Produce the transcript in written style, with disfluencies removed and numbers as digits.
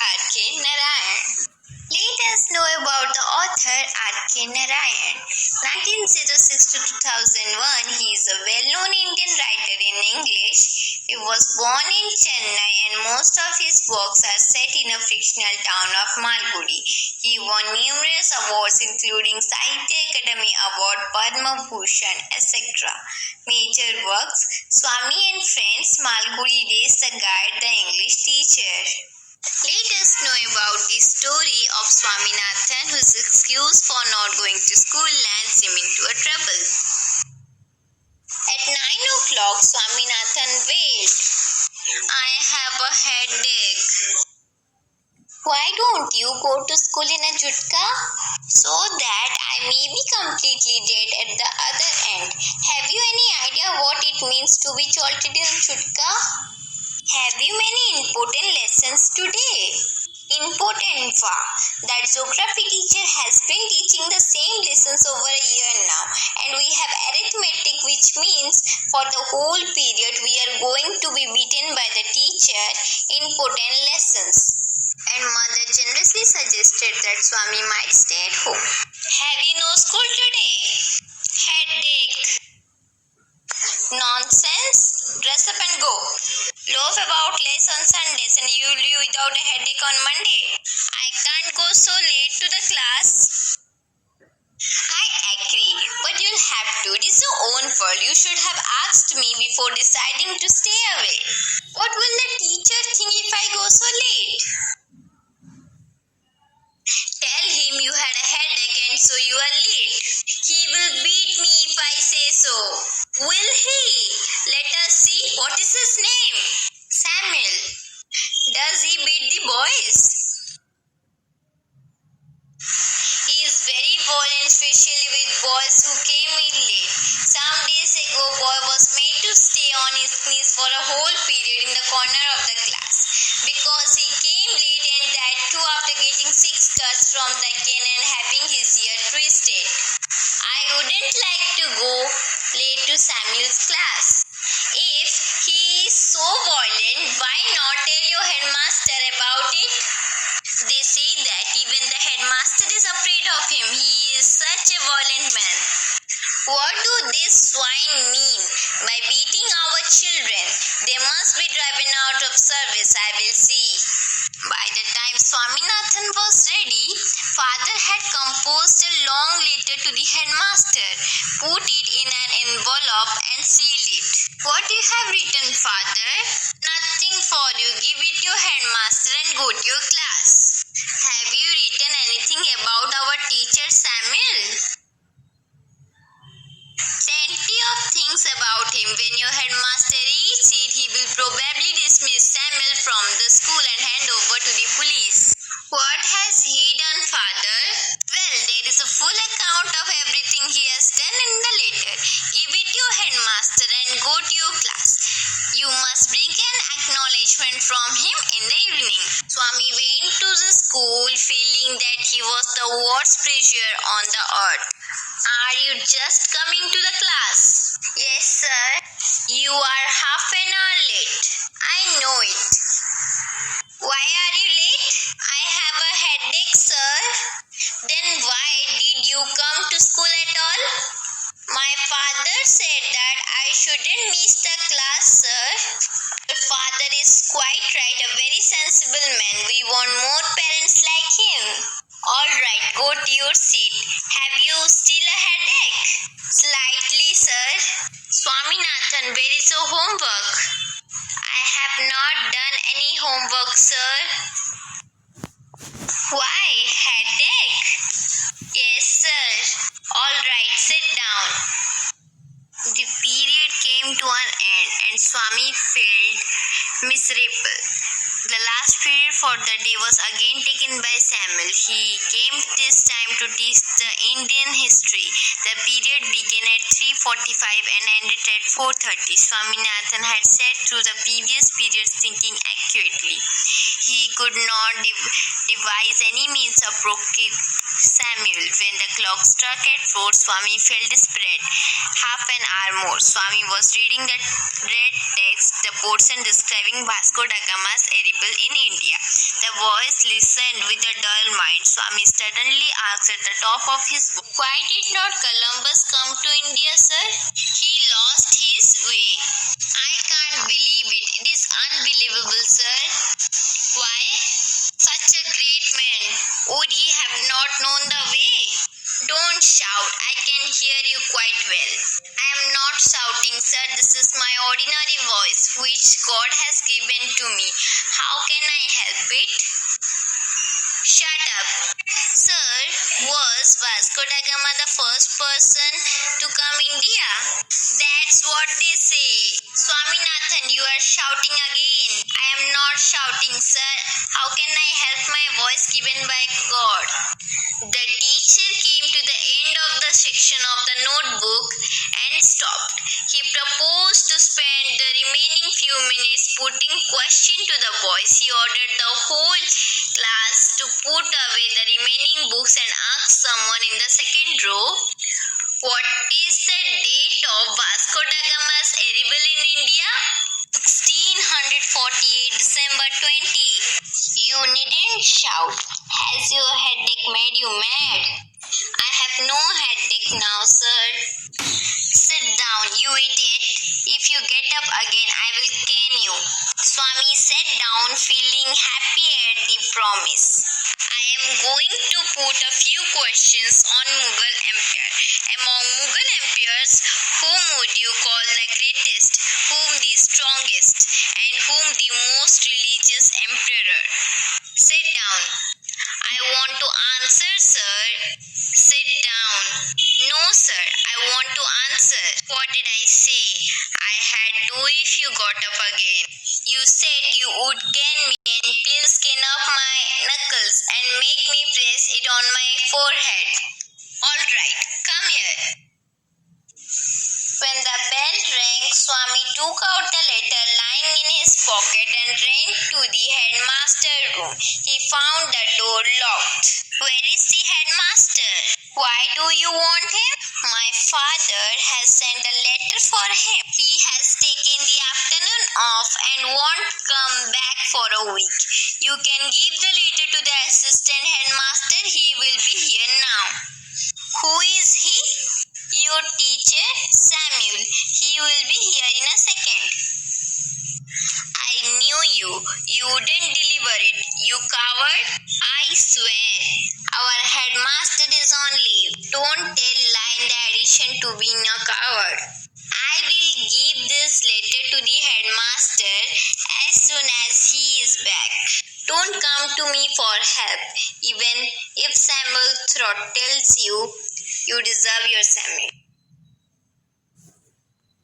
R.K. Narayan. Let us know about the author R.K. Narayan. 1906 to 2001, he is a well-known Indian writer in English. He was born in Chennai and most of his works are set in a fictional town of Malgudi. He won numerous awards including Sahitya Akademi Award, Padma Bhushan, etc. Major works: Swami and Friends, Malgudi Days, The Guide, The English Teacher. Let us know about the story of Swaminathan, whose excuse for not going to school lands him into a trouble. At 9 o'clock, Swaminathan wailed, "I have a headache." "Why don't you go to school in a jutka?" "So that I may be completely dead at the other end." "Have you any idea what it means to be jolted in jutka?" "Have you many important lessons today?" "Important, wah. That geography teacher has been teaching the same lessons over a year now, and we have arithmetic, which means for the whole period we are going to be beaten by the teacher. Important lessons." And mother generously suggested that Swami might stay at home. "Have you no school today?" "Headache." "Nonsense. Dress up and go. Loaf about less on Sundays and you'll be without a headache on Monday." "I can't go so late to the class." "I agree, but you'll have to. It is your own fault. You should have asked me before deciding to stay away." "What will the teacher think if I go so late?" "Tell him you had a headache and so you are late. He will beat me if I say so." "Will he? Let us see. What is his name?" "Samuel." "Does he beat the boys?" "He is very violent, especially with boys who came in late. Some days ago, boy was made to stay on his knees for a whole period in the corner of the class because he came late, and that too after getting 6 cuts from the cane and having his ear twisted." "I wouldn't like to go late to Samuel's class." "If he is so violent, why not tell your headmaster about it?" "They say that even the headmaster is afraid of him. He is such a violent man." "What do these swine mean by beating our children? They must be driven out of service. I will see." By the time Swaminathan was ready, father had composed a long letter to the headmaster, put it in an envelope and sealed it. "What you have written, father?" "Nothing for you. Give it to your headmaster and go to your class." "Have you written anything about our teacher Samuel?" "Plenty of things about him. When your headmaster reads it, he will probably dismiss Samuel from the school and hand over to the police." "What has he done, father?" "Well, there is a full account of everything he has done in the letter. Give it to your headmaster and go to your class. You must bring an acknowledgement from him in the evening." Swami went to the school feeling that he was the worst preacher on the earth. "Are you just coming to the class?" "Yes, sir." "You are half an hour late." "I know it." "Why are you late?" "I have a headache, sir." "Then why did you come to school at all?" "My father said that I shouldn't miss the class, sir." "Your father is quite right, a very sensible man. We want more parents like him." "All right, go to your seat. Have you still a headache?" "Slightly, sir." "Swaminathan, where is your homework?" "I have not done any homework, sir." "Why? Headache?" "Yes, sir." "All right, sit down." The period came to an end and Swami felt miserable. The last period for the day was again taken by Samuel. He came this time to teach the Indian history. The period began at 3:45 and ended at 4:30. Swaminathan had sat through the previous periods thinking accurately. He could not devise any means of provoking Samuel. When the clock struck at 4, Swami felt desperate. Half an hour more. Swami was reading the red text. The a portion describing Vasco da Gama's arrival in India. The boys listened with a dull mind. Swami suddenly asked at the top of his voice, "Why did not Columbus come to India, sir? He lost his way." "I can't believe it. It is unbelievable, sir." "Why? Such a great man. Would he have not known the way?" "Don't shout. I can hear you quite well." "I am not shouting, sir. This is my ordinary voice, which God has given to me. How can I help it?" "Shut up." "Sir, was Vasco da Gama the first person to come India?" "That's what they say." "Swaminathan, you are shouting again." "I am not shouting, sir. How can I help my voice given by God?" The teacher came to the end of the section of the notebook and stopped. He proposed to spend the remaining few minutes putting questions to the boys. He ordered the whole class to put away the remaining books and asked someone in the second row, "What is the date of Vasco da Gama's arrival in India?" 1648 December 20. You needn't shout. Has your headache made you mad? "I have no headache now, sir." "Sit down, you idiot. If you get up again, I will cane you." Swami sat down, feeling happy at the promise. "I am going to put a few questions on Mughal Empire. Among Mughal emperors, whom would you call the greatest, whom the strongest, and whom the most religious emperor?" "Sit down." "I want to answer, sir." "Sit down." "No, sir, I want to answer." "What did I say I had to if you got up again?" "You said you would cane me and peel the skin off my knuckles and make me press it on my forehead." "All right, come here." When the bell rang, Swami took out the letter lying in his pocket and ran to the headmaster's room. He found the door locked. "Where is the headmaster?" "Why do you want him?" "My father has sent a letter for him. He has taken the afternoon off and won't come back for a week. You can give the letter to the assistant headmaster. He will be here now." "Who is he?" "Your teacher, Samuel. He will be here in a second." "I knew you. You wouldn't deliver it, you coward." "I swear." "Our headmaster is on leave. Don't tell lie in the addition to being a coward." "I will give this letter to the headmaster as soon as he is back. Don't come to me for help. Even if Samuel throttles you, you deserve your Samuel."